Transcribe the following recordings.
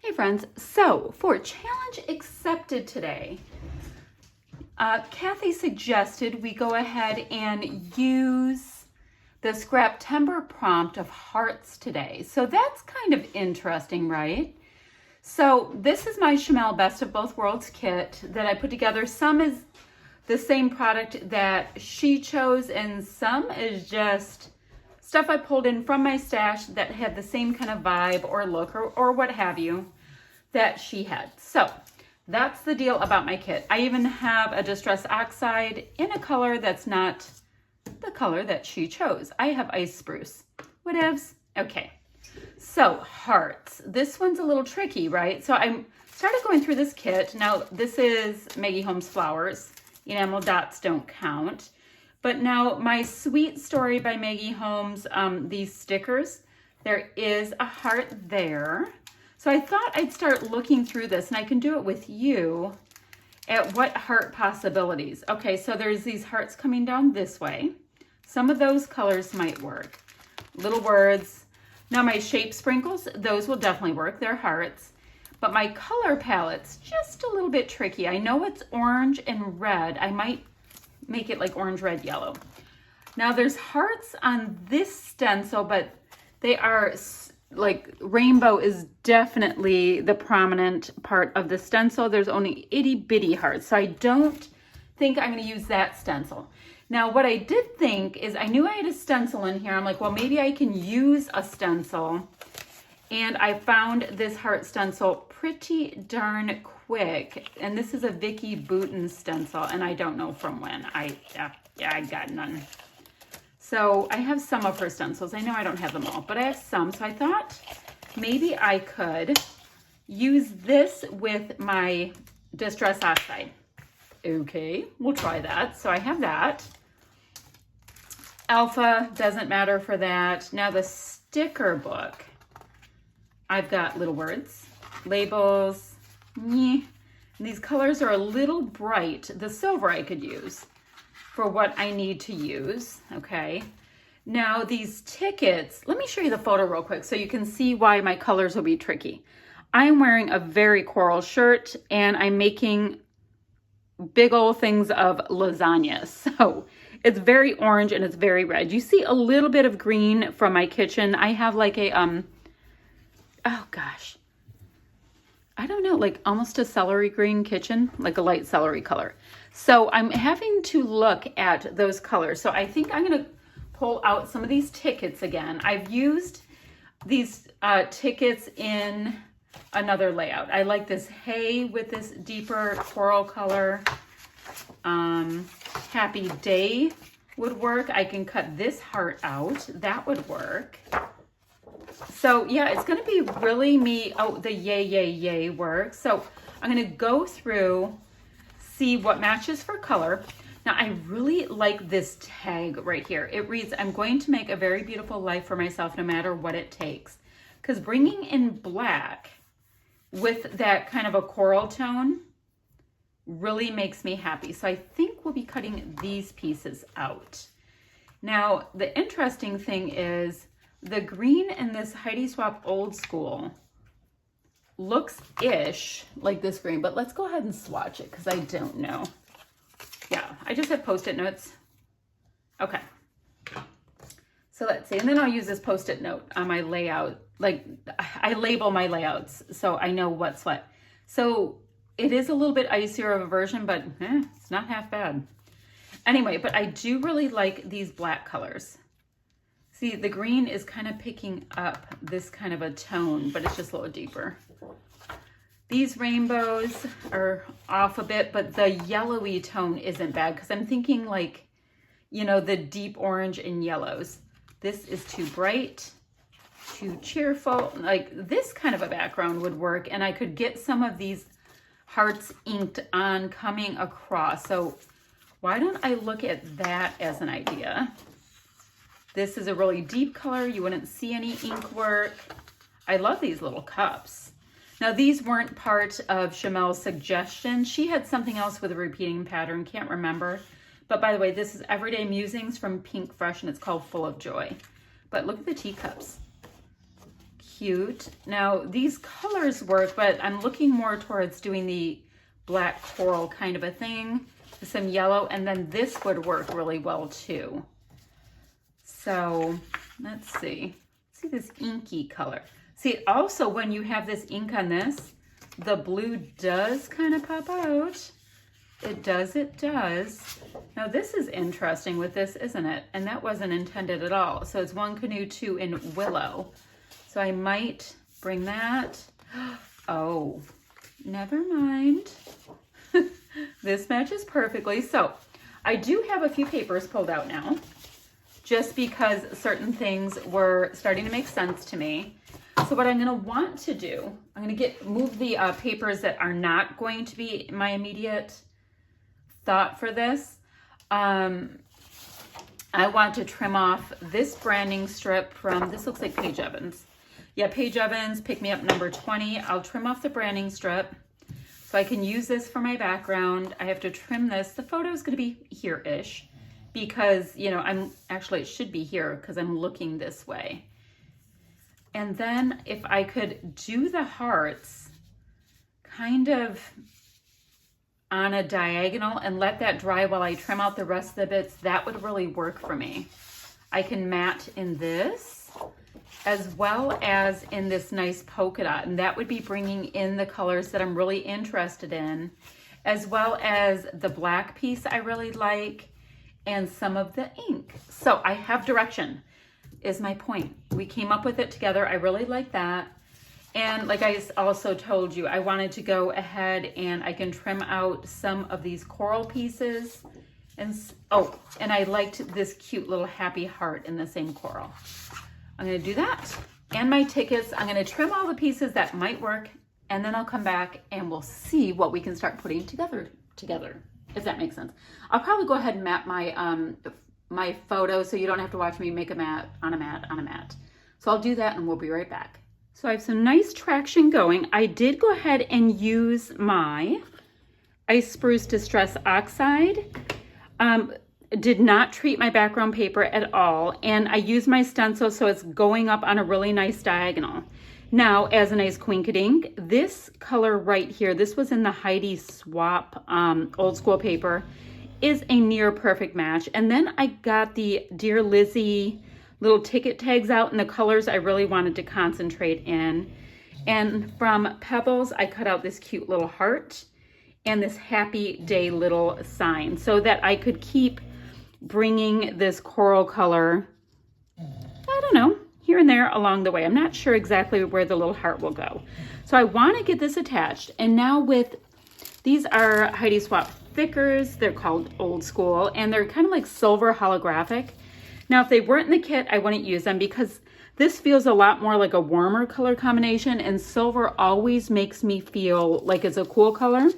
Hey friends, so for challenge accepted today, Kathy suggested we go ahead and use the Scraptember prompt of hearts today. So that's kind of interesting, right? So this is my Shimelle Best of Both Worlds kit that I put together. Some is the same product that she chose and some is just stuff I pulled in from my stash that had the same kind of vibe or look or what have you that she had. So that's the deal about my kit. I even have a distress oxide in a color that's not the color that she chose. I have ice spruce. Whatevs. Okay. So hearts. This one's a little tricky, right? So I started going through this kit. Now this is Maggie Holmes Flowers. Enamel dots don't count. But now my Sweet Story by Maggie Holmes, these stickers, there is a heart there. So I thought I'd start looking through this, and I can do it with you at what heart possibilities. Okay, so there's these hearts coming down this way. Some of those colors might work. Little words. Now my shape sprinkles, those will definitely work. They're hearts. But my color palette's just a little bit tricky. I know it's orange and red. I might make it like orange, red, yellow. Now there's hearts on this stencil, but they are like rainbow is definitely the prominent part of the stencil. There's only itty bitty hearts, so I don't think I'm going to use that stencil. Now what I did think is I knew I had a stencil in here. I'm like, well, maybe I can use a stencil, and I found this heart stencil pretty darn quick, and this is a Vicky Booten stencil, and I don't know from when. I got none. So I have some of her stencils. I know I don't have them all, but I have some. So I thought maybe I could use this with my Distress Oxide. Okay, we'll try that. So I have that. Alpha doesn't matter for that. Now the sticker book, I've got little words, labels, and these colors are a little bright. The silver I could use for what I need to use, okay? Now these tickets, let me show you the photo real quick so you can see why my colors will be tricky. I'm wearing a very coral shirt and I'm making big old things of lasagna. So it's very orange and it's very red. You see a little bit of green from my kitchen. I have like a, oh gosh, I don't know, like almost a celery green kitchen, like a light celery color. So I'm having to look at those colors. So I think I'm going to pull out some of these tickets again. I've used these tickets in another layout. I like this hay with this deeper coral color. Happy Day would work. I can cut this heart out. That would work. So yeah, it's going to be really me. Oh, the yay, yay, yay works. So I'm going to go through, see what matches for color. Now I really like this tag right here. It reads, I'm going to make a very beautiful life for myself no matter what it takes. Because bringing in black with that kind of a coral tone really makes me happy. So I think we'll be cutting these pieces out. Now the interesting thing is the green in this Heidi Swapp Old School looks-ish like this green, but let's go ahead and swatch it because I don't know. Yeah, I just have Post-it notes. Okay. So let's see, and then I'll use this Post-it note on my layout. Like, I label my layouts so I know what's what. So it is a little bit icier of a version, but it's not half bad. Anyway, but I do really like these black colors. See, the green is kind of picking up this kind of a tone, but it's just a little deeper. These rainbows are off a bit, but the yellowy tone isn't bad because I'm thinking like, you know, the deep orange and yellows. This is too bright, too cheerful. Like this kind of a background would work, and I could get some of these hearts inked on coming across. So why don't I look at that as an idea? This is a really deep color. You wouldn't see any ink work. I love these little cups. Now these weren't part of Shimelle's suggestion. She had something else with a repeating pattern, can't remember. But by the way, this is Everyday Musings from Pink Fresh and it's called Full of Joy. But look at the teacups. cute. Now these colors work, but I'm looking more towards doing the black coral kind of a thing with some yellow, and then this would work really well too. So let's see. See this inky color. See, also when you have this ink on this, the blue does kind of pop out. It does, it does. Now this is interesting with this, isn't it? And that wasn't intended at all. So it's One Canoe 2 in Willow. So I might bring that. Oh, never mind. This matches perfectly. So I do have a few papers pulled out now, just because certain things were starting to make sense to me. So what I'm going to want to do, I'm going to move the papers that are not going to be my immediate thought for this. I want to trim off this branding strip from, this looks like Paige Evans. Yeah, Paige Evans, pick me up number 20. I'll trim off the branding strip so I can use this for my background. I have to trim this. The photo is going to be here-ish because, you know, it should be here because I'm looking this way. And then if I could do the hearts kind of on a diagonal and let that dry while I trim out the rest of the bits, that would really work for me. I can mat in this as well as in this nice polka dot, and that would be bringing in the colors that I'm really interested in, as well as the black piece I really like and some of the ink. So I have direction is my point. We came up with it together. I really like that. And like I also told you, I wanted to go ahead and I can trim out some of these coral pieces. And oh, and I liked this cute little happy heart in the same coral. I'm going to do that. And my tickets, I'm going to trim all the pieces that might work, and then I'll come back and we'll see what we can start putting together, if that makes sense. I'll probably go ahead and map my photo so you don't have to watch me make a mat on a mat on a mat. So I'll do that and we'll be right back. So I have some nice traction going. I did go ahead and use my Ice Spruce Distress Oxide. Did not treat my background paper at all, and I used my stencil so it's going up on a really nice diagonal. Now, as a nice quinkadink, this color right here, this was in the Heidi Swap old school paper, is a near perfect match. And then I got the Dear Lizzie little ticket tags out in the colors I really wanted to concentrate in. And from Pebbles, I cut out this cute little heart and this happy day little sign so that I could keep bringing this coral color, I don't know, here and there along the way. I'm not sure exactly where the little heart will go. So I want to get this attached. And now these are Heidi Swap thickers. They're called Old School, and they're kind of like silver holographic. Now, if they weren't in the kit, I wouldn't use them because this feels a lot more like a warmer color combination, and silver always makes me feel like it's a cool color.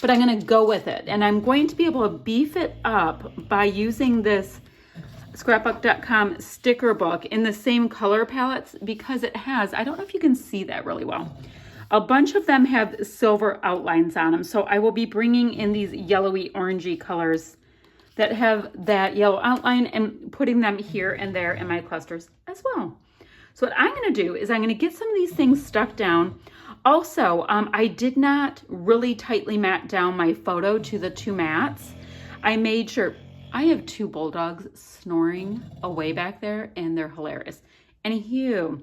But I'm going to go with it, and I'm going to be able to beef it up by using this scrapbook.com sticker book in the same color palettes because it has, I don't know if you can see that really well, a bunch of them have silver outlines on them. So I will be bringing in these yellowy orangey colors that have that yellow outline and putting them here and there in my clusters as well. So what I'm going to do is I'm going to get some of these things stuck down. Also, I did not really tightly mat down my photo to the two mats. I made sure, I have two bulldogs snoring away back there and they're hilarious. Anywho,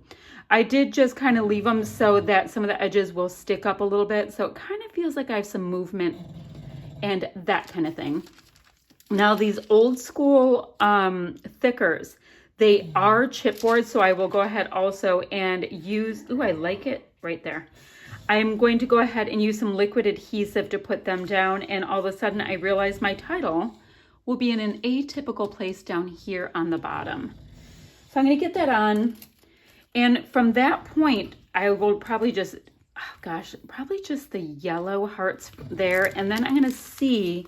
I did just kind of leave them so that some of the edges will stick up a little bit. So it kind of feels like I have some movement and that kind of thing. Now these Old School thickers, they are chipboard. So I will go ahead also and use, ooh, I like it right there. I'm going to go ahead and use some liquid adhesive to put them down, and all of a sudden I realize my title will be in an atypical place down here on the bottom. So I'm going to get that on, and from that point I will probably just, oh gosh, probably just the yellow hearts there, and then I'm going to see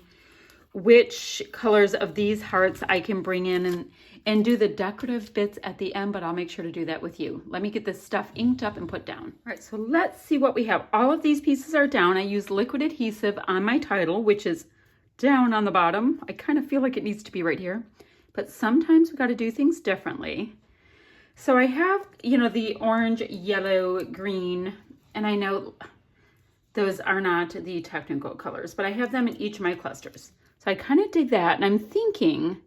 which colors of these hearts I can bring in and do the decorative bits at the end, but I'll make sure to do that with you. Let me get this stuff inked up and put down. All right, so let's see what we have. All of these pieces are down. I used liquid adhesive on my title, which is down on the bottom. I kind of feel like it needs to be right here, but sometimes we got to do things differently. So I have, you know, the orange, yellow, green, and I know those are not the technical colors, but I have them in each of my clusters. So I kind of dig that, and I'm thinking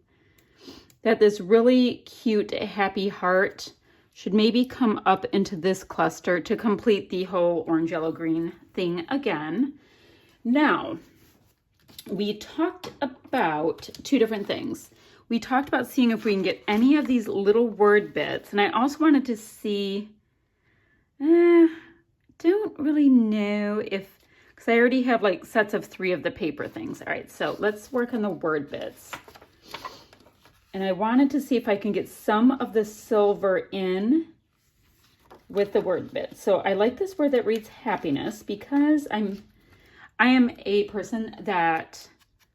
that this really cute happy heart should maybe come up into this cluster to complete the whole orange, yellow, green thing again. Now, we talked about two different things. We talked about seeing if we can get any of these little word bits, and I also wanted to see, don't really know if, because I already have like sets of 3 of the paper things. All right, so let's work on the word bits. And I wanted to see if I can get some of the silver in with the word bit. So I like this word that reads happiness because I am a person that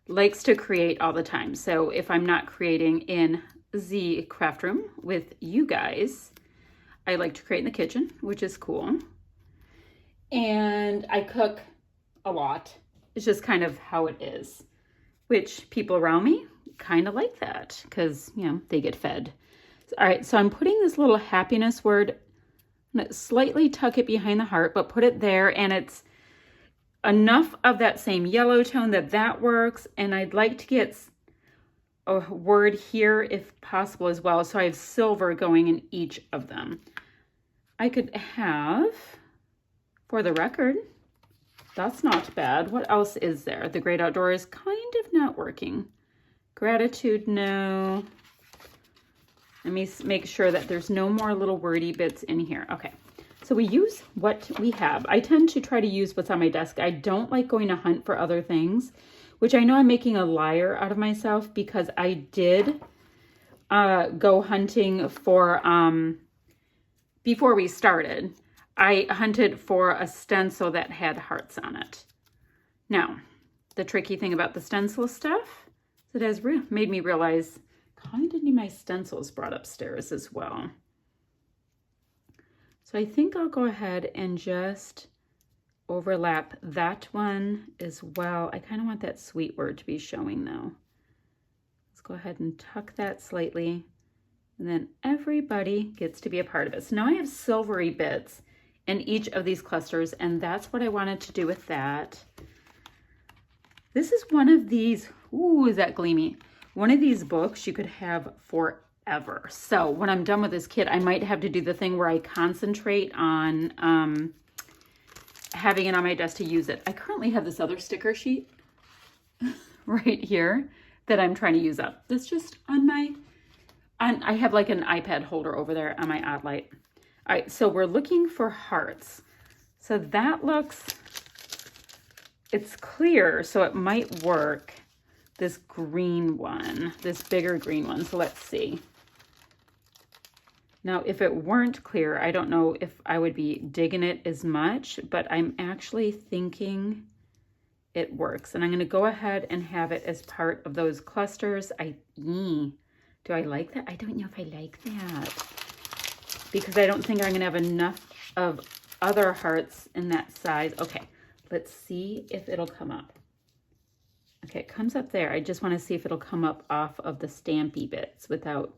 likes to create all the time. So if I'm not creating in the craft room with you guys, I like to create in the kitchen, which is cool. And I cook a lot. It's just kind of how it is, which people around me kind of like that because, you know, they get fed. All right, so I'm putting this little happiness word, I'm gonna slightly tuck it behind the heart, but put it there, and it's enough of that same yellow tone that works. And I'd like to get a word here if possible as well. So I have silver going in each of them. I could have, for the record, that's not bad. What else is there? The great outdoor is kind of not working. Gratitude, no. Let me make sure that there's no more little wordy bits in here. Okay, so we use what we have. I tend to try to use what's on my desk. I don't like going to hunt for other things, which I know I'm making a liar out of myself because I did go hunting for, before we started, I hunted for a stencil that had hearts on it. Now, the tricky thing about the stencil stuff, it has made me realize kind of need my stencils brought upstairs as well. So I think I'll go ahead and just overlap that one as well. I kind of want that sweet word to be showing though. Let's go ahead and tuck that slightly, and then everybody gets to be a part of it. So now I have silvery bits in each of these clusters, and that's what I wanted to do with that. This is one of these, ooh, is that gleamy? One of these books you could have forever. So when I'm done with this kit, I might have to do the thing where I concentrate on having it on my desk to use it. I currently have this other sticker sheet right here that I'm trying to use up. That's just on my, I have like an iPad holder over there on my odd light. All right, so we're looking for hearts. So that looks, it's clear, so it might work. This green one, this bigger green one. So let's see. Now, if it weren't clear, I don't know if I would be digging it as much, but I'm actually thinking it works. And I'm going to go ahead and have it as part of those clusters. Do I like that? I don't know if I like that because I don't think I'm going to have enough of other hearts in that size. Okay, let's see if it'll come up. Okay, it comes up there. I just want to see if it'll come up off of the stampy bits without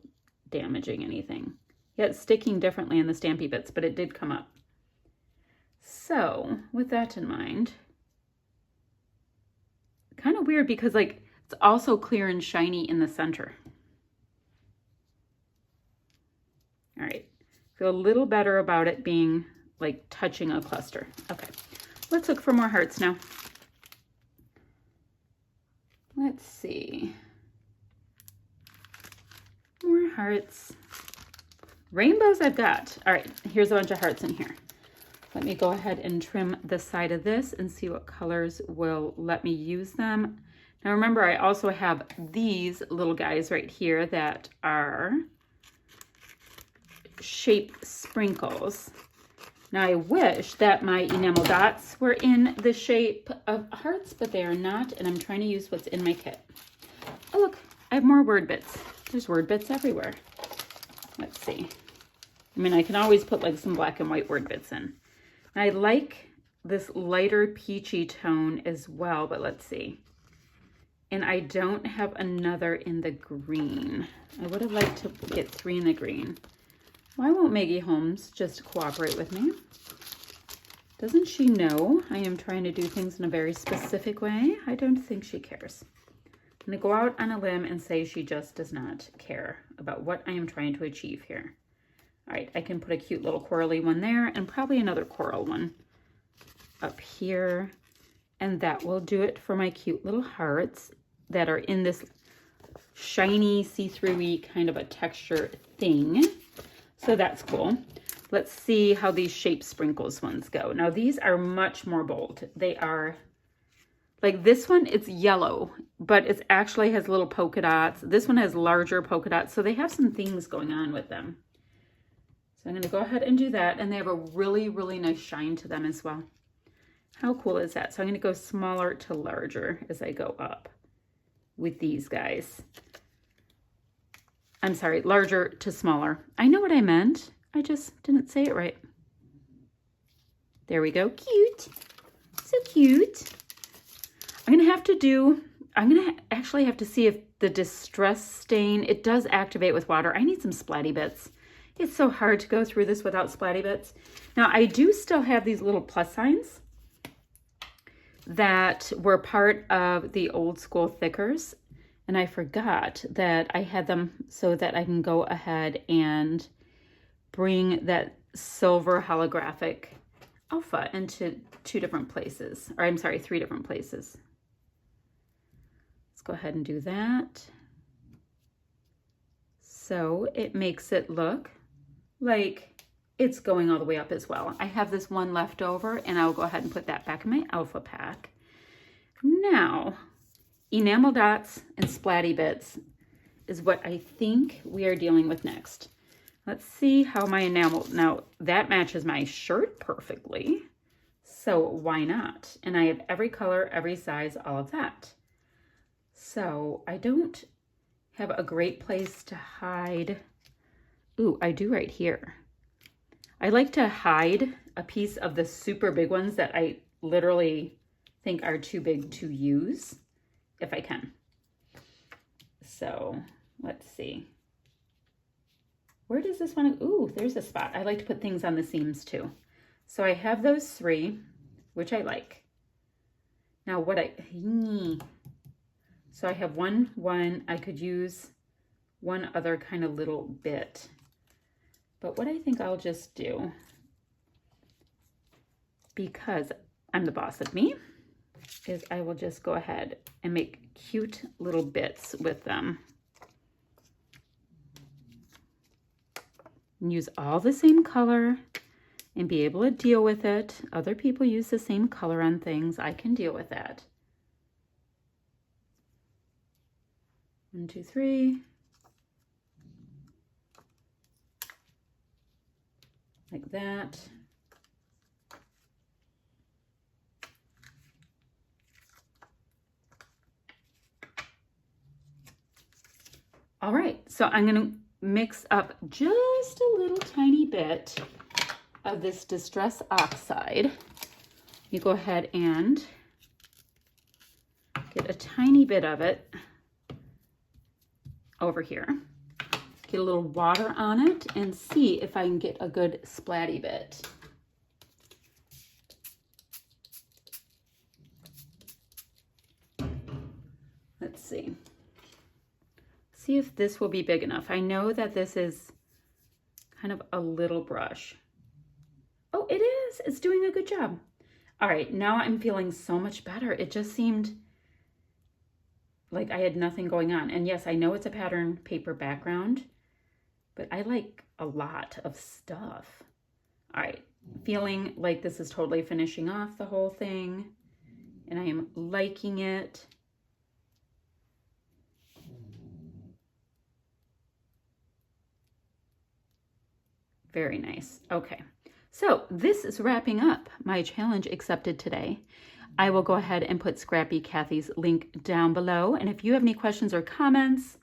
damaging anything. Yeah, it's sticking differently in the stampy bits, but it did come up. So with that in mind, kind of weird because like it's also clear and shiny in the center. All right, feel a little better about it being like touching a cluster. Okay, let's look for more hearts now. Let's see. More hearts. Rainbows I've got. All right, here's a bunch of hearts in here. Let me go ahead and trim the side of this and see what colors will let me use them. Now remember, I also have these little guys right here that are shape sprinkles. Now I wish that my enamel dots were in the shape of hearts, but they are not, and I'm trying to use what's in my kit. Oh look, I have more word bits. There's word bits everywhere. Let's see. I mean, I can always put like some black and white word bits in. And I like this lighter peachy tone as well, but let's see. And I don't have another in the green. I would have liked to get 3 in the green. Why won't Maggie Holmes just cooperate with me? Doesn't she know I am trying to do things in a very specific way? I don't think she cares. I'm going to go out on a limb and say she just does not care about what I am trying to achieve here. All right, I can put a cute little corally one there and probably another coral one up here. And that will do it for my cute little hearts that are in this shiny, see-through-y kind of a texture thing. So that's cool. Let's see how these shape sprinkles ones go. Now these are much more bold. They are, like this one, it's yellow, but it actually has little polka dots. This one has larger polka dots, so they have some things going on with them. So I'm gonna go ahead and do that, and they have a really, really nice shine to them as well. How cool is that? So I'm gonna go smaller to larger as I go up with these guys. I'm sorry, larger to smaller. I know what I meant. I just didn't say it right. There we go. Cute. So cute. I'm gonna actually have to see if the distress stain, it does activate with water. I need some splatty bits. It's so hard to go through this without splatty bits. Now I do still have these little plus signs that were part of the old school thickers. And I forgot that I had them so that I can go ahead and bring that silver holographic alpha into 3 different places. Let's go ahead and do that. So it makes it look like it's going all the way up as well. I have this one left over and I'll go ahead and put that back in my alpha pack. Now, enamel dots and splatty bits is what I think we are dealing with next. Let's see how my enamel, now that matches my shirt perfectly, so why not? And I have every color, every size, all of that. So I don't have a great place to hide. Ooh, I do right here. I like to hide a piece of the super big ones that I literally think are too big to use, if I can. So let's see. Where does this one? Ooh, there's a spot. I like to put things on the seams too. So I have those 3, which I like. Now so I have one, I could use one other kind of little bit. But what I think I'll just do, because I'm the boss of me, is I will just go ahead and make cute little bits with them. And use all the same color and be able to deal with it. Other people use the same color on things. I can deal with that. 1, 2, 3. Like that. All right, so I'm going to mix up just a little tiny bit of this Distress Oxide. You go ahead and get a tiny bit of it over here. Get a little water on it and see if I can get a good splatty bit. Let's see. See if this will be big enough. I know that this is kind of a little brush. Oh, it is. It's doing a good job. All right, now I'm feeling so much better. It just seemed like I had nothing going on. And yes, I know it's a pattern paper background, but I like a lot of stuff. All right, feeling like this is totally finishing off the whole thing, and I am liking it. Very nice. Okay, so this is wrapping up my challenge accepted today. I will go ahead and put Scrappy Kathy's link down below. And if you have any questions or comments,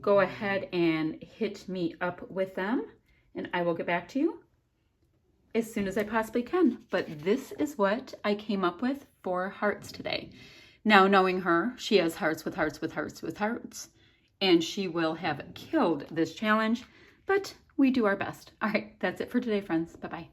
go ahead and hit me up with them and I will get back to you as soon as I possibly can. But this is what I came up with for hearts today. Now, knowing her, she has hearts with hearts with hearts with hearts, and she will have killed this challenge. but we do our best. All right, that's it for today, friends. Bye-bye.